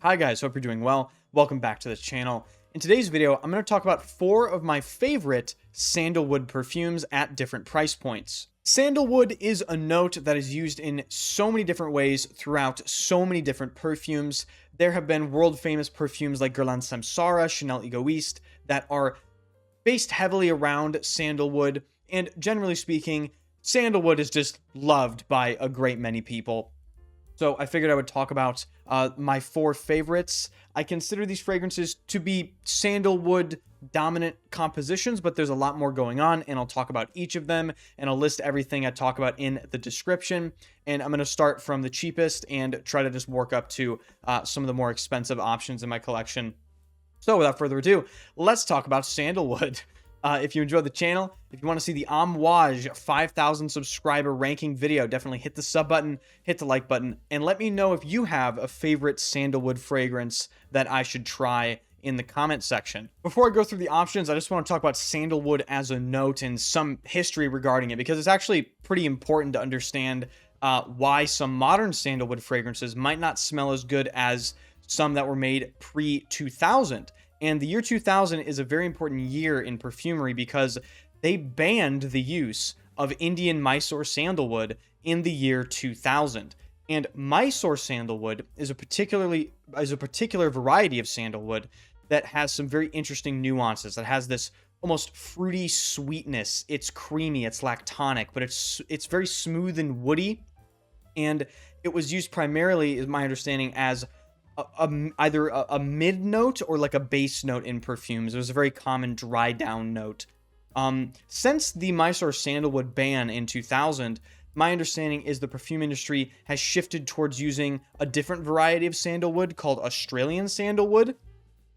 Hi guys, hope you're doing well. Welcome back to this channel. In today's video, I'm going to talk about 4 of my favorite sandalwood perfumes at different price points. Sandalwood is a note that is used in so many different ways throughout so many different perfumes. There have been world famous perfumes like Guerlain Samsara, Chanel Egoiste that are based heavily around sandalwood, and generally speaking, sandalwood is just loved by a great many people. So I figured I would talk about my 4 favorites. I consider these fragrances to be sandalwood dominant compositions, but there's a lot more going on, and I'll talk about each of them, and I'll list everything I talk about in the description. And I'm going to start from the cheapest and try to just work up to some of the more expensive options in my collection. So without further ado, let's talk about sandalwood. If you enjoyed the channel, if you want to see the Amouage 5,000 subscriber ranking video, definitely hit the sub button, hit the like button, and let me know if you have a favorite sandalwood fragrance that I should try in the comment section. Before I go through the options, I just want to talk about sandalwood as a note and some history regarding it, because it's actually pretty important to understand why some modern sandalwood fragrances might not smell as good as some that were made pre-2000. And the year 2000 is a very important year in perfumery because they banned the use of Indian Mysore sandalwood in the year 2000. And Mysore sandalwood is a particular variety of sandalwood that has some very interesting nuances. That has this almost fruity sweetness. It's creamy, it's lactonic, but it's very smooth and woody. And it was used primarily, is my understanding, as either a mid note or like a base note in perfumes. It was a very common dry down note. Since the Mysore sandalwood ban in 2000, my understanding is the perfume industry has shifted towards using a different variety of sandalwood called Australian sandalwood,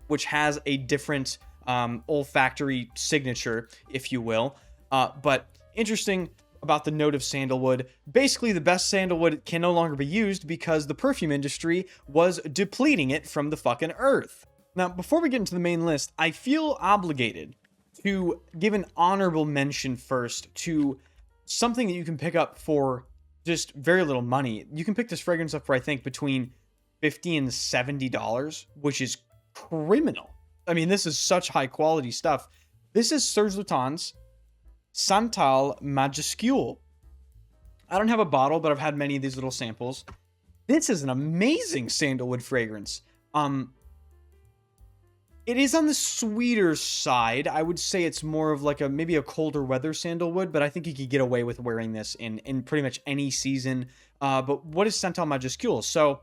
which has a different olfactory signature, if you will. But interesting about the note of sandalwood, basically the best sandalwood can no longer be used because the perfume industry was depleting it from the fucking earth. Now, before we get into the main list, I feel obligated to give an honorable mention first to something that you can pick up for just very little money. You can pick this fragrance up for, I think, between $50 and $70, which is criminal. I mean, this is such high quality stuff. This is Serge Lutens' Santal Majuscule. I don't have a bottle, but I've had many of these little samples. This is an amazing sandalwood fragrance. It is on the sweeter side. I would say it's more of like maybe a colder weather sandalwood, but I think you could get away with wearing this in pretty much any season. But what is Santal Majuscule? So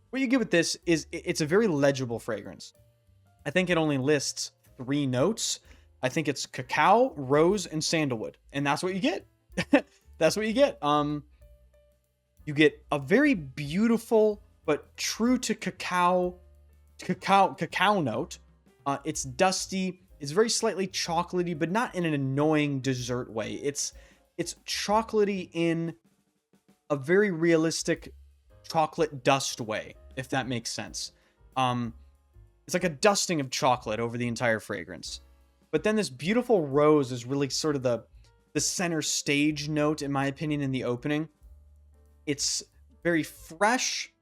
what you get with this is it's a very legible fragrance. I think it only lists 3 notes. I think it's cacao, rose, and sandalwood. And that's what you get. That's what you get. You get a very beautiful but true to cacao note. It's dusty. It's very slightly chocolatey, but not in an annoying dessert way. It's chocolatey in a very realistic chocolate dust way, if that makes sense. It's like a dusting of chocolate over the entire fragrance. But then this beautiful rose is really sort of the center stage note, in my opinion, in the opening. It's very fresh.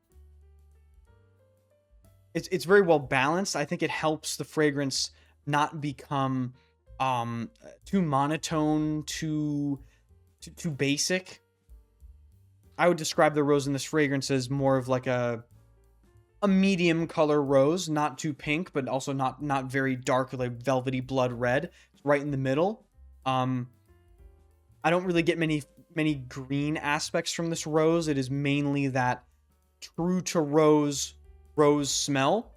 It's very well balanced. I think it helps the fragrance not become too monotone, too basic. I would describe the rose in this fragrance as more of like a medium color rose, not too pink, but also not very dark, like velvety blood red. It's right in the middle. I don't really get many green aspects from this rose. It is mainly that true to rose smell.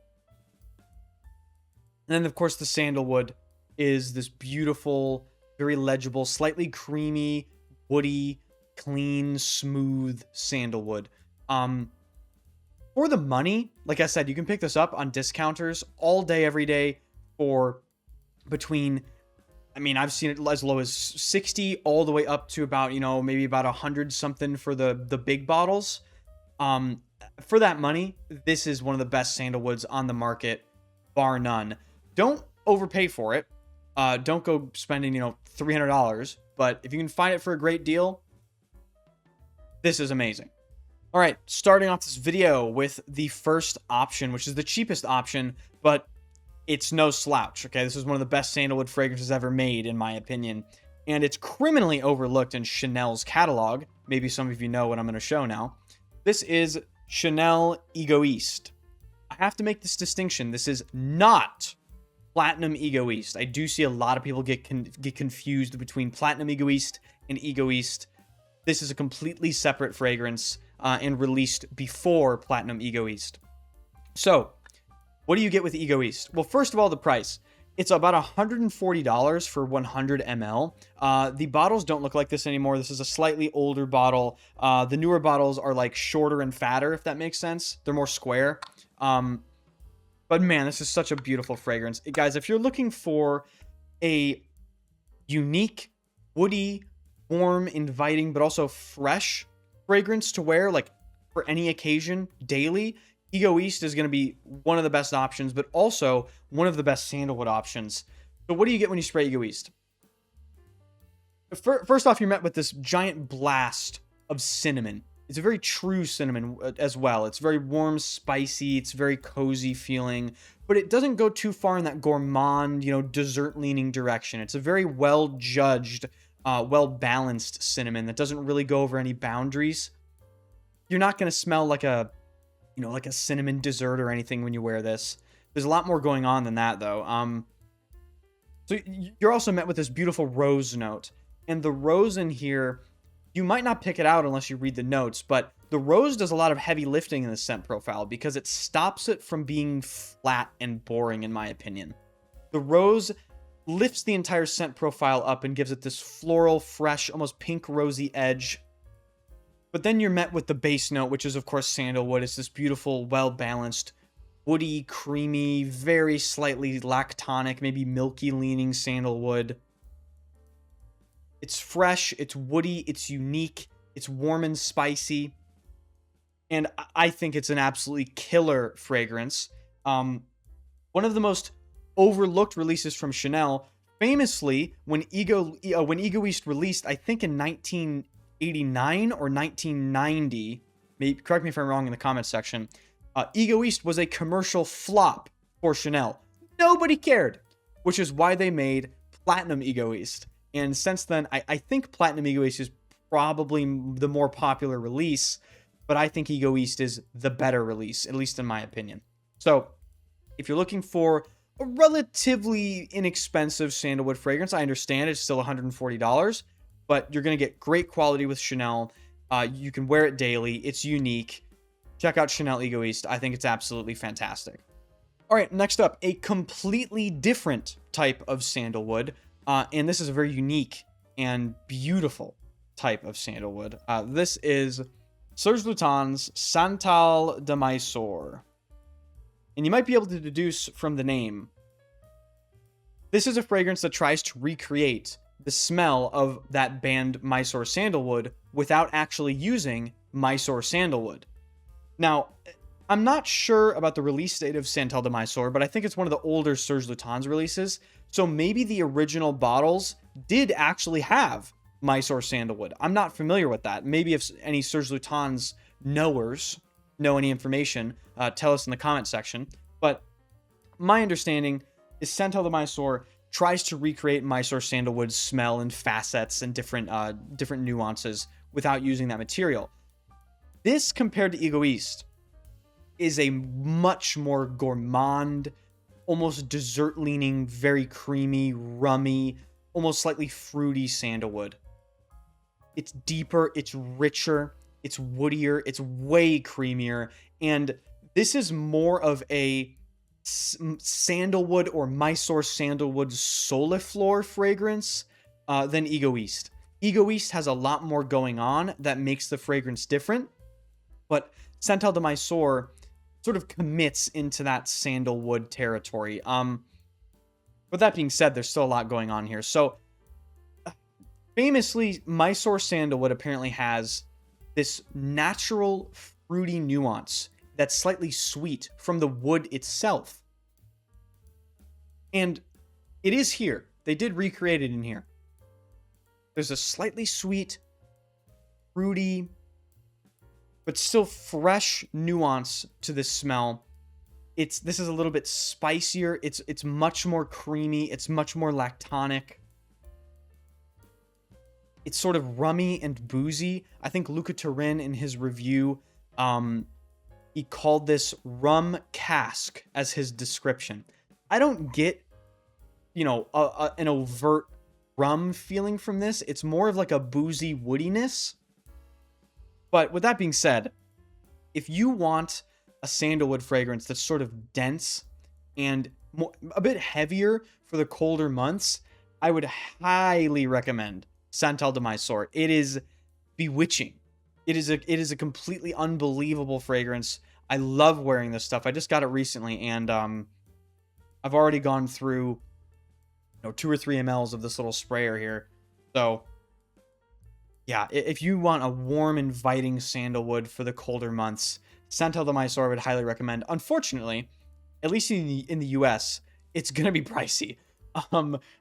And then of course the sandalwood is this beautiful, very legible, slightly creamy, woody, clean, smooth sandalwood. For the money, like I said, you can pick this up on discounters all day, every day for between, I mean, I've seen it as low as 60 all the way up to about, maybe about 100 something for the big bottles. For that money, this is one of the best sandalwoods on the market, bar none. Don't overpay for it. Don't go spending, $300, but if you can find it for a great deal, this is amazing. All right, starting off this video with the first option, which is the cheapest option, but it's no slouch, okay? This is one of the best sandalwood fragrances ever made, in my opinion, and it's criminally overlooked in Chanel's catalog. Maybe some of you know what I'm going to show now. This is Chanel Egoiste. I have to make this distinction. This is not Platinum Egoiste. I do see a lot of people get confused between Platinum Egoiste and Egoiste. This is a completely separate fragrance and released before Platinum Egoiste. So, what do you get with Egoiste? Well, first of all, the price. It's about $140 for 100 ml. The bottles don't look like this anymore. This is a slightly older bottle. The newer bottles are like shorter and fatter, if that makes sense. They're more square. But man, this is such a beautiful fragrance. Guys, if you're looking for a unique, woody, warm, inviting, but also fresh fragrance to wear, like for any occasion, daily, Egoiste is going to be one of the best options, but also one of the best sandalwood options. So what do you get when you spray Egoiste? First off, you're met with this giant blast of cinnamon. It's a very true cinnamon as well. It's very warm, spicy. It's very cozy feeling, but it doesn't go too far in that gourmand, dessert-leaning direction. It's a very well-judged, well-balanced cinnamon that doesn't really go over any boundaries. You're not going to smell like a cinnamon dessert or anything when you wear this. There's a lot more going on than that, though. So you're also met with this beautiful rose note. And the rose in here, you might not pick it out unless you read the notes, but the rose does a lot of heavy lifting in the scent profile because it stops it from being flat and boring, in my opinion. The rose lifts the entire scent profile up and gives it this floral, fresh, almost pink rosy edge. But then you're met with the base note, which is, of course, sandalwood. It's this beautiful, well-balanced, woody, creamy, very slightly lactonic, maybe milky-leaning sandalwood. It's fresh, it's woody, it's unique, it's warm and spicy. And I think it's an absolutely killer fragrance. One of the most overlooked releases from Chanel. Famously, when Egoiste released, I think in 1989 or 1990, maybe, correct me if I'm wrong in the comments section, Egoiste was a commercial flop for Chanel. Nobody cared, which is why they made Platinum Egoiste. And since then, I think Platinum Egoiste is probably the more popular release, but I think Egoiste is the better release, at least in my opinion. So, if you're looking for a relatively inexpensive sandalwood fragrance, I understand it's still $140, but you're going to get great quality with Chanel. You can wear it daily. It's unique. Check out Chanel Egoiste. I think it's absolutely fantastic. All right, next up, a completely different type of sandalwood. And this is a very unique and beautiful type of sandalwood. This is Serge Lutens' Santal de Mysore. And you might be able to deduce from the name, this is a fragrance that tries to recreate the smell of that band Mysore Sandalwood without actually using Mysore Sandalwood. Now, I'm not sure about the release date of Santal de Mysore, but I think it's one of the older Serge Lutens releases. So maybe the original bottles did actually have Mysore Sandalwood. I'm not familiar with that. Maybe if any Serge Lutens knowers know any information, tell us in the comment section. But my understanding is Santal de Mysore tries to recreate Mysore Sandalwood's smell and facets and different nuances without using that material. This, compared to Egoiste, is a much more gourmand, almost dessert-leaning, very creamy, rummy, almost slightly fruity sandalwood. It's deeper, it's richer, it's woodier, it's way creamier, and this is more of a sandalwood or Mysore Sandalwood soliflor fragrance than Egoiste. Egoiste has a lot more going on that makes the fragrance different, but Santal de Mysore sort of commits into that sandalwood territory. But that being said, there's still a lot going on here. So, famously, Mysore Sandalwood apparently has this natural fruity nuance that's slightly sweet from the wood itself. And it is here. They did recreate it in here. There's a slightly sweet, fruity, but still fresh nuance to this smell. This is a little bit spicier. It's much more creamy. It's much more lactonic. It's sort of rummy and boozy. I think Luca Turin in his review, he called this rum cask as his description. I don't get, an overt rum feeling from this. It's more of like a boozy woodiness. But with that being said, if you want a sandalwood fragrance that's sort of dense and a bit heavier for the colder months, I would highly recommend Santal de Mysore. It is bewitching. It is a completely unbelievable fragrance. I love wearing this stuff. I just got it recently, and I've already gone through 2 or 3 mLs of this little sprayer here. So yeah, if you want a warm, inviting sandalwood for the colder months, Santal de Mysore I would highly recommend. Unfortunately, at least in the US, it's gonna be pricey.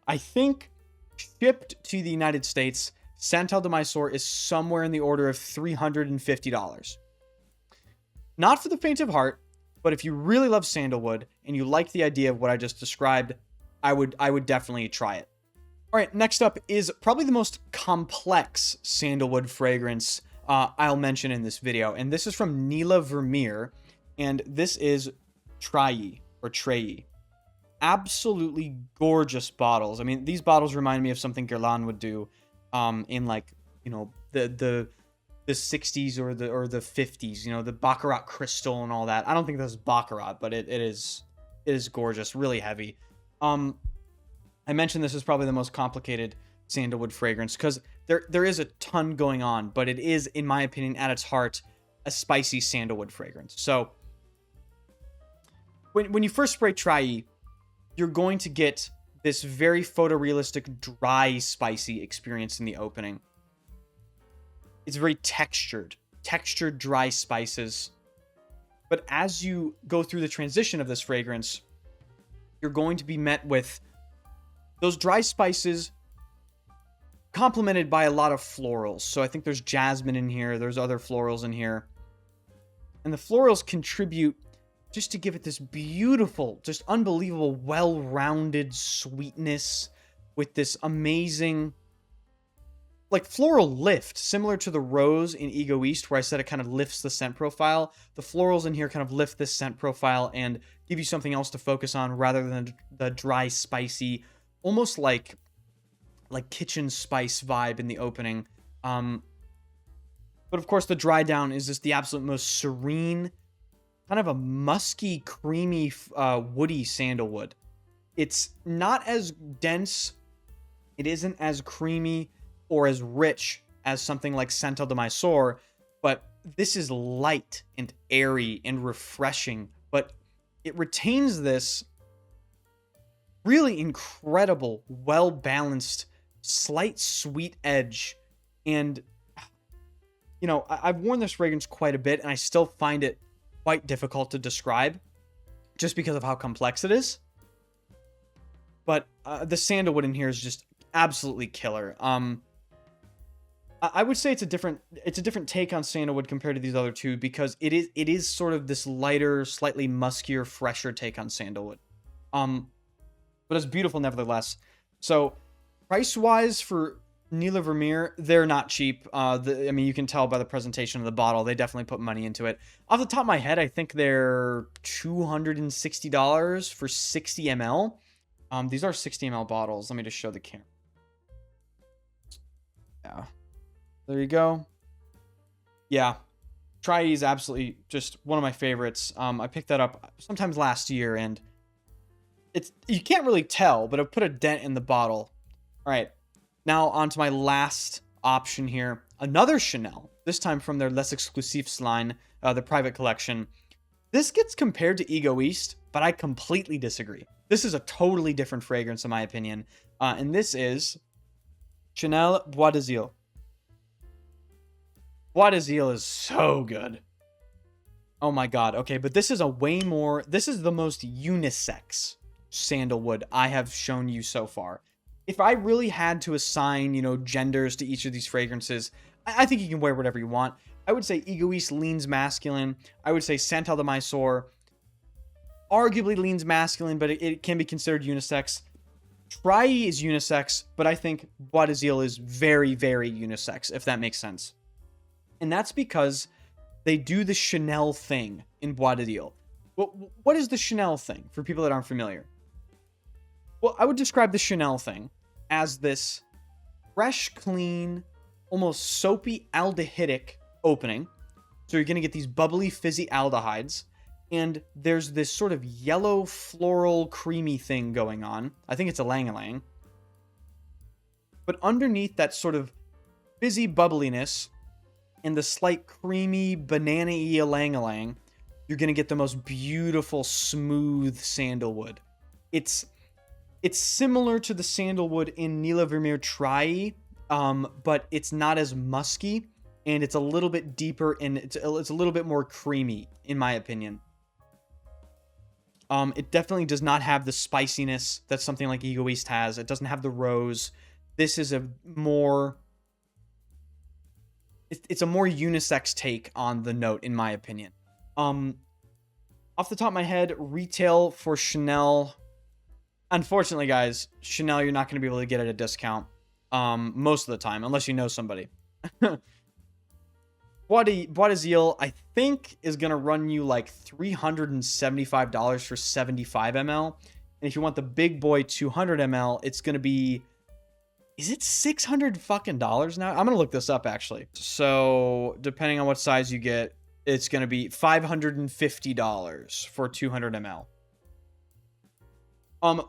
I think shipped to the United States, Santal de Mysore is somewhere in the order of $350. Not for the faint of heart, but if you really love sandalwood and you like the idea of what I just described, I would definitely try it. All right, next up is probably the most complex sandalwood fragrance I'll mention in this video, and this is from Neela Vermeire, and this is Trayee or Trayee. Absolutely gorgeous bottles. I mean, these bottles remind me of something Guerlain would do in like the 60s or the 50s. The Baccarat crystal and all that. I don't think that's Baccarat, but it is gorgeous, really heavy. I mentioned this is probably the most complicated sandalwood fragrance because there is a ton going on, but it is, in my opinion, at its heart, a spicy sandalwood fragrance. So when you first spray Trayee, you're going to get this very photorealistic, dry, spicy experience in the opening. It's very textured, dry spices. But as you go through the transition of this fragrance, you're going to be met with those dry spices complemented by a lot of florals. So I think there's jasmine in here. There's other florals in here. And the florals contribute just to give it this beautiful, just unbelievable, well-rounded sweetness with this amazing, like, floral lift, similar to the rose in Egoiste, where I said it kind of lifts the scent profile. The florals in here kind of lift this scent profile and give you something else to focus on rather than the dry, spicy, almost like kitchen spice vibe in the opening. But of course, the dry down is just the absolute most serene, kind of a musky, creamy, woody sandalwood. It's not as dense. It isn't as creamy or as rich as something like Santal de Mysore, but this is light and airy and refreshing, but it retains this really incredible, well-balanced, slight sweet edge. And, I've worn this fragrance quite a bit, and I still find it quite difficult to describe just because of how complex it is. But the sandalwood in here is just absolutely killer. I would say it's a different take on sandalwood compared to these other two because it is sort of this lighter, slightly muskier, fresher take on sandalwood. But it's beautiful nevertheless. So price-wise for Neela Vermeire, they're not cheap. You can tell by the presentation of the bottle. They definitely put money into it. Off the top of my head, I think they're $260 for 60 ml. These are 60 ml bottles. Let me just show the camera. Yeah. There you go. Yeah. Trayee is absolutely just one of my favorites. I picked that up sometimes last year, and you can't really tell, but it put a dent in the bottle. All right. Now on to my last option here. Another Chanel, this time from their Les Exclusifs line, the private collection. This gets compared to Egoiste, but I completely disagree. This is a totally different fragrance in my opinion. And this is Chanel Bois d'Iles. Bois d'Iles is so good. Oh my god. Okay, but this is this is the most unisex sandalwood I have shown you so far. If I really had to assign, genders to each of these fragrances, I think you can wear whatever you want. I would say Egoiste leans masculine. I would say Santal de Mysore arguably leans masculine, but it can be considered unisex. Trayee is unisex, but I think Bois is very, very unisex, if that makes sense. And that's because they do the Chanel thing in Bois What is the Chanel thing, for people that aren't familiar? Well, I would describe the Chanel thing as this fresh, clean, almost soapy aldehydic opening. So you're going to get these bubbly, fizzy aldehydes. And there's this sort of yellow, floral, creamy thing going on. I think it's a lang-a-lang. But underneath that sort of fizzy bubbliness and the slight creamy, banana-y lang-a-lang, you're going to get the most beautiful, smooth sandalwood. It's similar to the sandalwood in Neela Vermeire Trayee, but it's not as musky, and it's a little bit deeper, and it's a little bit more creamy, in my opinion. It definitely does not have the spiciness that something like Egoiste has. It doesn't have the rose. This is a more... It's a more unisex take on the note, in my opinion. Off the top of my head, retail for Chanel... Unfortunately, guys, Chanel you're not going to be able to get at a discount most of the time, unless you know somebody. Bois, I think, is going to run you like $375 for 75 ml. And if you want the big boy 200 ml, it's going to be... Is it $600 fucking dollars now? I'm going to look this up, actually. So, depending on what size you get, it's going to be $550 for 200 ml.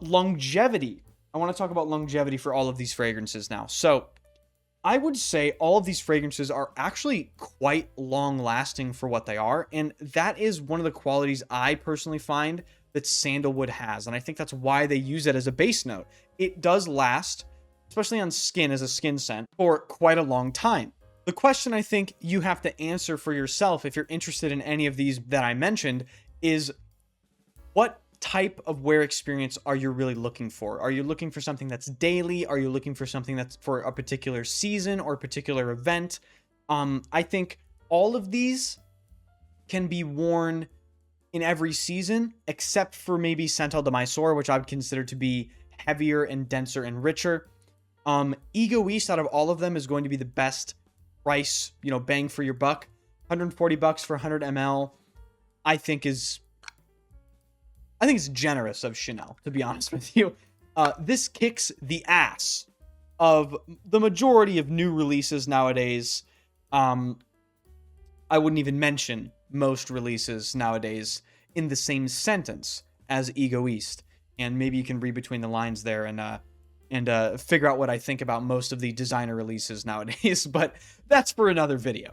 Longevity. I want to talk about longevity for all of these fragrances now. So, I would say all of these fragrances are actually quite long-lasting for what they are, and that is one of the qualities I personally find that sandalwood has, and I think that's why they use it as a base note. It does last, especially on skin as a skin scent, for quite a long time. The question I think you have to answer for yourself if you're interested in any of these that I mentioned is, what type of wear experience are you really looking for? Are you looking for something that's daily? Are you looking for something that's for a particular season or a particular event? I think all of these can be worn in every season, except for maybe Santal de Mysore, which I would consider to be heavier and denser and richer. Egoiste out of all of them is going to be the best price, bang for your buck. $140 for 100 ml, I think it's generous of Chanel, to be honest with you. This kicks the ass of the majority of new releases nowadays. I wouldn't even mention most releases nowadays in the same sentence as Egoiste. And maybe you can read between the lines there and figure out what I think about most of the designer releases nowadays. But that's for another video.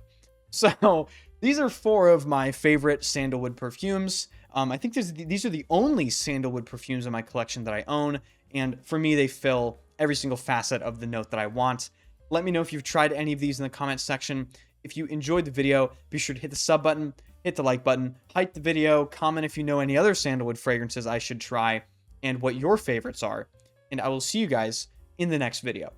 So these are 4 of my favorite sandalwood perfumes. I think these are the only sandalwood perfumes in my collection that I own, and for me, they fill every single facet of the note that I want. Let me know if you've tried any of these in the comments section. If you enjoyed the video, be sure to hit the sub button, hit the like button, hype the video, comment if you know any other sandalwood fragrances I should try, and what your favorites are, and I will see you guys in the next video.